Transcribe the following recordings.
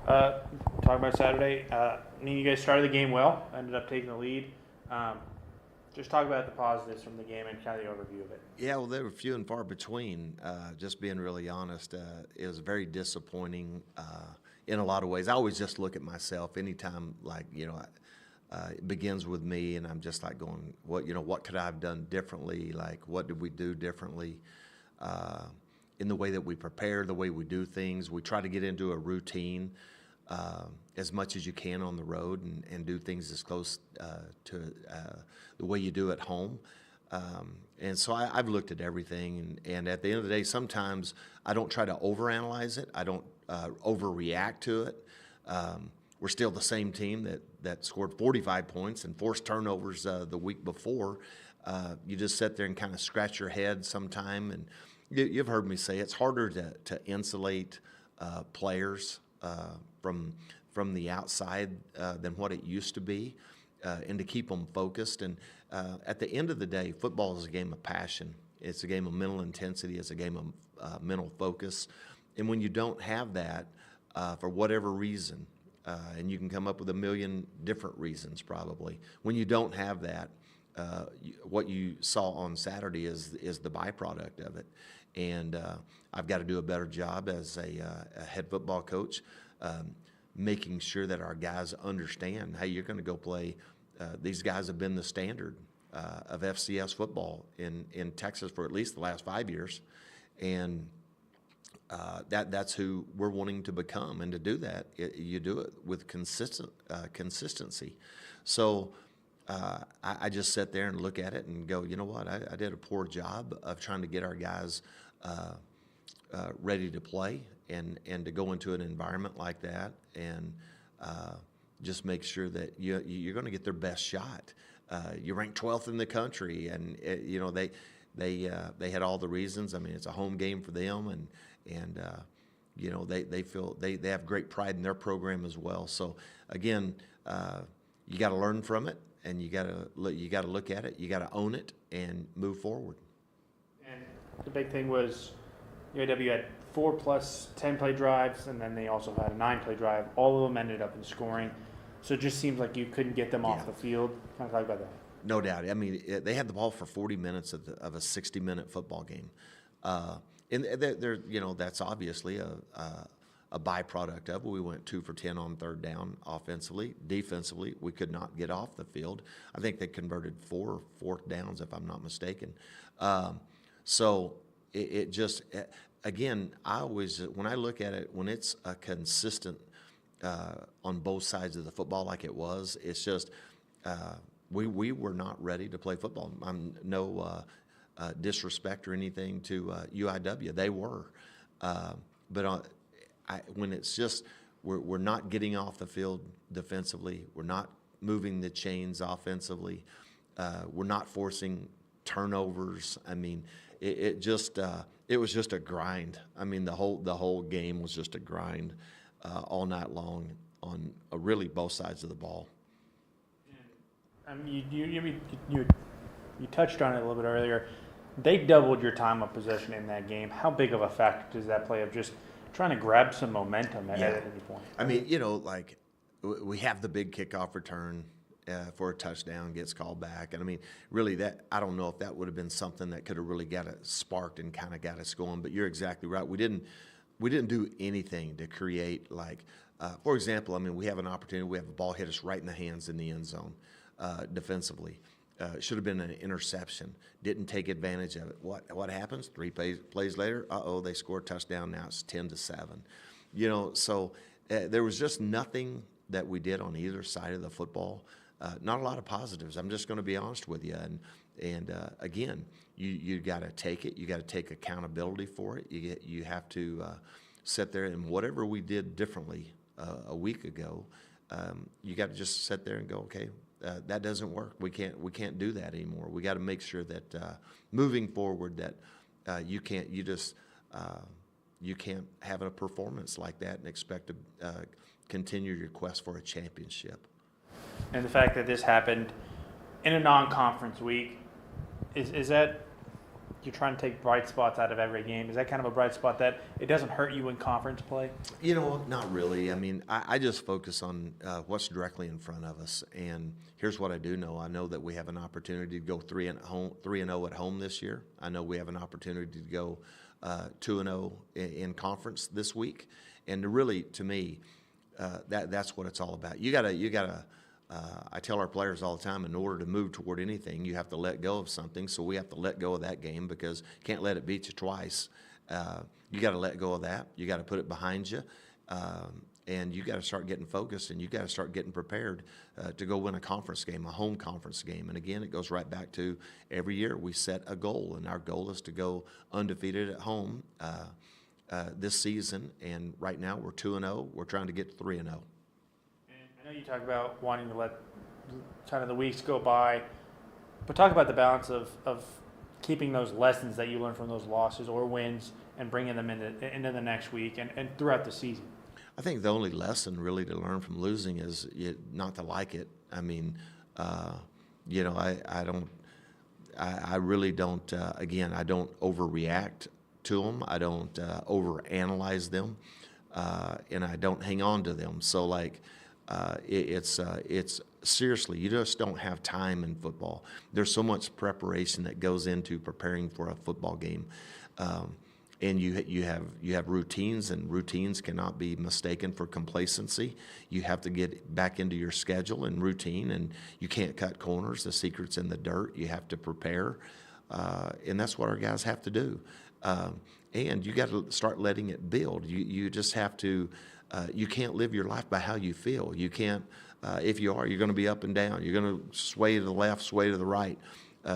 Talking about Saturday, you guys started the game well, ended up taking the lead. Just talk about the positives from the game and kind of the overview of it. Yeah, well, they were few and far between. Just being really honest, it was very disappointing in a lot of ways. I always just look at myself anytime, it begins with me, and I'm just like going, what could I have done differently? Like, what did we do differently in the way that we prepare, the way we do things? We try to get into a routine as much as you can on the road and do things as close to the way you do at home. And so I've looked at everything, and at the end of the day, sometimes I don't try to overanalyze it. I don't overreact to it. We're still the same team that scored 45 points and forced turnovers the week before. You just sit there and kind of scratch your head sometime, and you've heard me say it's harder to insulate players from the outside than what it used to be, and to keep them focused. And at the end of the day, football is a game of passion. It's a game of mental intensity. It's a game of mental focus. And when you don't have that, for whatever reason, and you can come up with a million different reasons probably, when you don't have that, what you saw on Saturday is the byproduct of it. And I've got to do a better job as a head football coach, making sure that our guys understand, hey, you're going to go play. These guys have been the standard of FCS football in Texas for at least the last 5 years, and that's who we're wanting to become. And to do that, you do it with consistency. So I just sit there and look at it and go, you know what? I did a poor job of trying to get our guys ready to play and to go into an environment like that, and just make sure that you're going to get their best shot. You're ranked 12th in the country, and they had all the reasons. I mean, it's a home game for them, and they feel they have great pride in their program as well. So again, you got to learn from it, and you got to look at it. You got to own it and move forward. And the big thing was UAW had 4 plus 10-play drives, and then they also had a 9-play drive. All of them ended up in scoring. So it just seems like you couldn't get them off the field. Kind of talk about that. No doubt. I mean, they had the ball for 40 minutes of a 60-minute football game. And that's obviously a byproduct of it. We went 2 for 10 on third down offensively. Defensively, we could not get off the field. I think they converted 4 fourth downs, if I'm not mistaken. So it just, again, when I look at it, when it's a consistent on both sides of the football like it was, it's just we were not ready to play football. I'm no disrespect or anything to UIW. They were. But when it's just we're not getting off the field defensively, we're not moving the chains offensively, we're not forcing turnovers. I mean, it was just a grind. I mean, the whole game was just a grind all night long on really both sides of the ball. I mean, you touched on it a little bit earlier. They doubled your time of possession in that game. How big of a factor does that play of just trying to grab some momentum at any point? I mean, we have the big kickoff return for a touchdown, gets called back. And I mean, really, I don't know if that would have been something that could have really got it sparked and kind of got us going. But you're exactly right. We didn't do anything to create for example, I mean, we have an opportunity. We have a ball hit us right in the hands in the end zone defensively. It should have been an interception. Didn't take advantage of it. What happens? 3 plays later, they score a touchdown. Now it's 10-7. So there was just nothing that we did on either side of the football. Not a lot of positives. I'm just going to be honest with you. And again, you got to take it. You got to take accountability for it. You have to sit there, and whatever we did differently a week ago, you got to just sit there and go, okay. That doesn't work. We can't do that anymore. We got to make sure that moving forward that you can't have a performance like that and expect to continue your quest for a championship. And the fact that this happened in a non-conference week, is that you're trying to take bright spots out of every game. Is that kind of a bright spot that it doesn't hurt you in conference play? You know, not really. I mean, I just focus on what's directly in front of us. And here's what I do know. I know that we have an opportunity to go 3-0 at home this year. I know we have an opportunity to go 2-0 in conference this week. And really, to me, that's what it's all about. You gotta. I tell our players all the time, in order to move toward anything, you have to let go of something. So we have to let go of that game because you can't let it beat you twice. You got to let go of that. You got to put it behind you. And you got to start getting focused, and you got to start getting prepared to go win a conference game, a home conference game. And again, it goes right back to every year we set a goal, and our goal is to go undefeated at home this season. And right now we're 2-0. We're trying to get to 3-0. I know you talk about wanting to let kind of the weeks go by, but talk about the balance of keeping those lessons that you learn from those losses or wins and bringing them into the next week and throughout the season. I think the only lesson really to learn from losing is not to like it. I mean, you know, I really don't, again, I don't overreact to them. I don't overanalyze them, and I don't hang on to them. So, like, it's seriously, you just don't have time in football. There's so much preparation that goes into preparing for a football game, and you have routines, and routines cannot be mistaken for complacency. You have to get back into your schedule and routine, and you can't cut corners. The secret's in the dirt. You have to prepare, and that's what our guys have to do. And you got to start letting it build. You just have to. You can't live your life by how you feel. You can't, if you are, you're going to be up and down. You're going to sway to the left, sway to the right.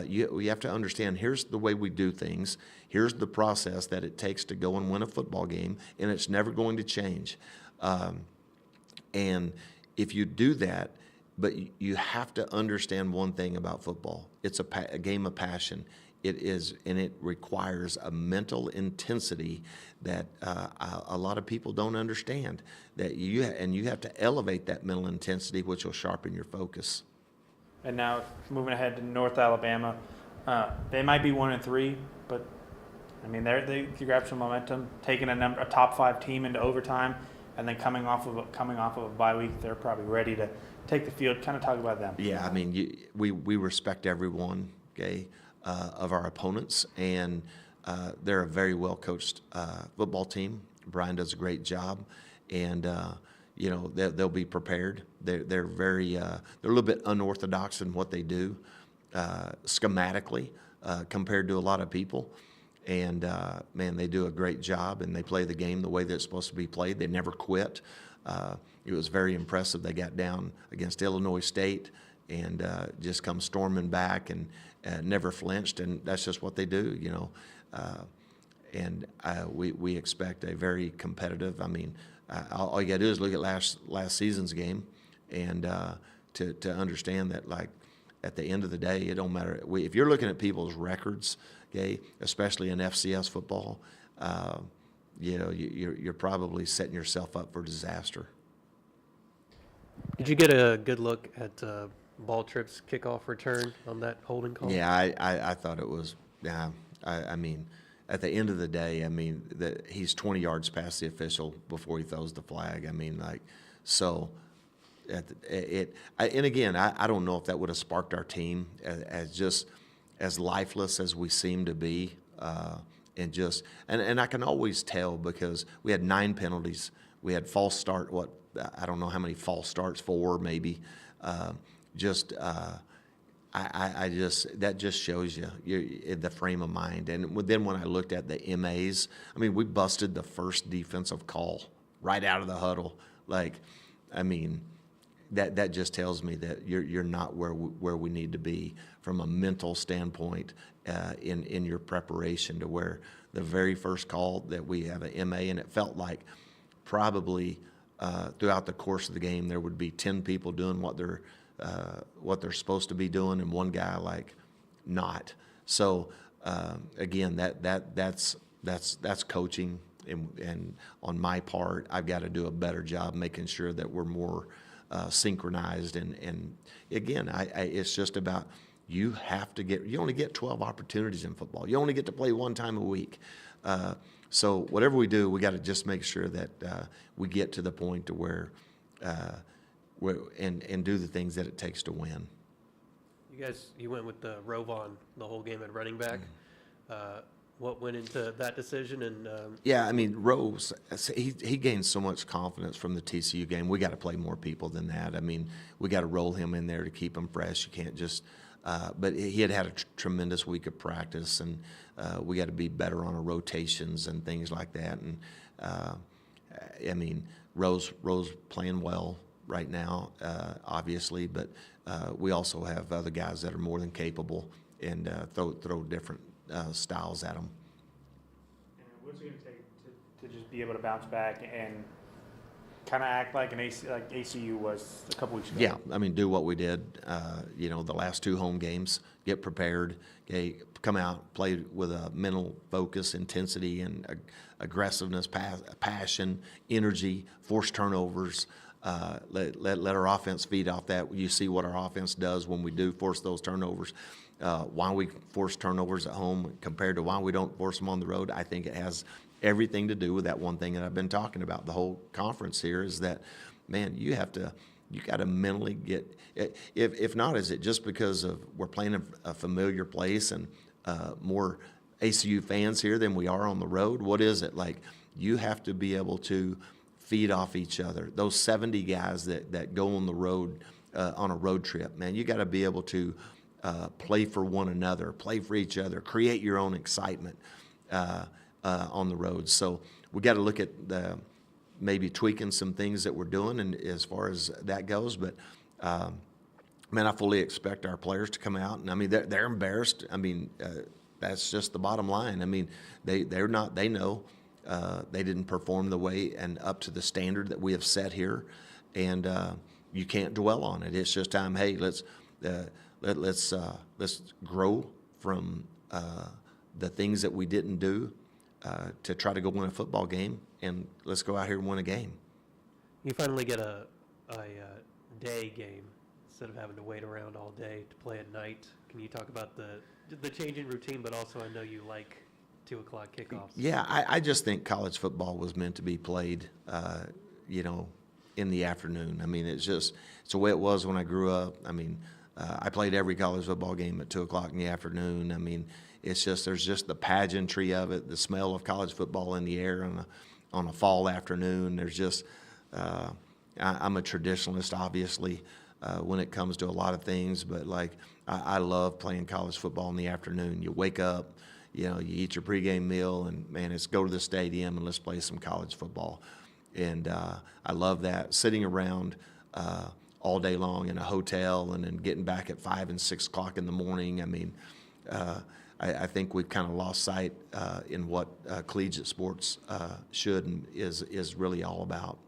You have to understand, here's the way we do things. Here's the process that it takes to go and win a football game, and it's never going to change. And if you do that, but you have to understand one thing about football. It's a game of passion. It is, and it requires a mental intensity that a lot of people don't understand. That you have to elevate that mental intensity, which will sharpen your focus. And now moving ahead to North Alabama, they might be 1-3, but I mean they grab some momentum, taking a top 5 team into overtime, and then coming off of a bye week, they're probably ready to take the field. Kind of talk about them. Yeah, I mean we respect everyone, okay, of our opponents, and they're a very well coached football team. Brian does a great job, and you know they'll be prepared. They're very they're a little bit unorthodox in what they do schematically compared to a lot of people. And man, they do a great job, and they play the game the way that it's supposed to be played. They never quit. It was very impressive. They got down against Illinois State and just come storming back and never flinched, and that's just what they do, you know. And we expect a very competitive. I mean, all you got to do is look at last season's game, and to understand that, like, at the end of the day, it don't matter. If you're looking at people's records, okay, especially in FCS football, you know, you're probably setting yourself up for disaster. Did you get a good look at Ball Trip's kickoff return on that holding call? Yeah, I thought it was. Yeah, I mean, at the end of the day, I mean, he's 20 yards past the official before he throws the flag. I mean, like, so. And again, I don't know if that would have sparked our team as lifeless as we seem to be, and I can always tell because we had 9 penalties. We had false start. I don't know how many false starts, 4 maybe. That just shows you the frame of mind. And then when I looked at the MAs, I mean, we busted the first defensive call right out of the huddle. Like, I mean, that just tells me that you're not where we need to be from a mental standpoint in your preparation, to where the very first call that we have an MA, and it felt like probably throughout the course of the game there would be 10 people doing what they're supposed to be doing, and one guy like not. So again, that's coaching, and on my part, I've got to do a better job making sure that we're more synchronized. And again, it's just about you only get 12 opportunities in football. You only get to play one time a week. So whatever we do, we got to just make sure that we get to the point to where and do the things that it takes to win. You went with the Rovon the whole game at running back. What went into that decision? And Yeah, I mean, Rose, he gained so much confidence from the TCU game. We got to play more people than that. I mean, we got to roll him in there to keep him fresh. You can't just. But he had a tremendous week of practice, and we got to be better on our rotations and things like that. And I mean, Rose playing well right now, obviously, but we also have other guys that are more than capable and throw different styles at them. And what's it going to take to just be able to bounce back and kind of act like like ACU was a couple weeks ago? Yeah, I mean, do what we did, the last 2 home games, get prepared, come out, play with a mental focus, intensity, and aggressiveness, passion, energy, force turnovers. Let our offense feed off that. You see what our offense does when we do force those turnovers. Why we force turnovers at home compared to why we don't force them on the road, I think it has everything to do with that one thing that I've been talking about the whole conference here is that, man, you got to mentally get, if not, is it just because of we're playing a familiar place and more ACU fans here than we are on the road? What is it? Like, you have to be able to feed off each other. Those 70 guys that go on the road on a road trip, man, you got to be able to play for one another, play for each other, create your own excitement on the road. So we got to look at maybe tweaking some things that we're doing, and as far as that goes. But man, I fully expect our players to come out, and I mean they're embarrassed. I mean that's just the bottom line. I mean they're not. They know they didn't perform the way and up to the standard that we have set here, and you can't dwell on it. It's just time. Hey, let's grow from the things that we didn't do to try to go win a football game, and let's go out here and win a game. you finally get a day game instead of having to wait around all day to play at night. Can you talk about the change in routine, but also I know you like 2 o'clock kickoffs. Yeah, I just think college football was meant to be played, in the afternoon. I mean, it's the way it was when I grew up. I mean, I played every college football game at 2 o'clock in the afternoon. I mean, there's just the pageantry of it, the smell of college football in the air on a fall afternoon. There's just, I'm a traditionalist, obviously, when it comes to a lot of things, but like I love playing college football in the afternoon. You wake up, you eat your pregame meal, and man, it's go to the stadium and let's play some college football. And I love that, sitting around all day long in a hotel and then getting back at 5 and 6 o'clock in the morning. I mean, I think we've kind of lost sight in what collegiate sports should and is really all about.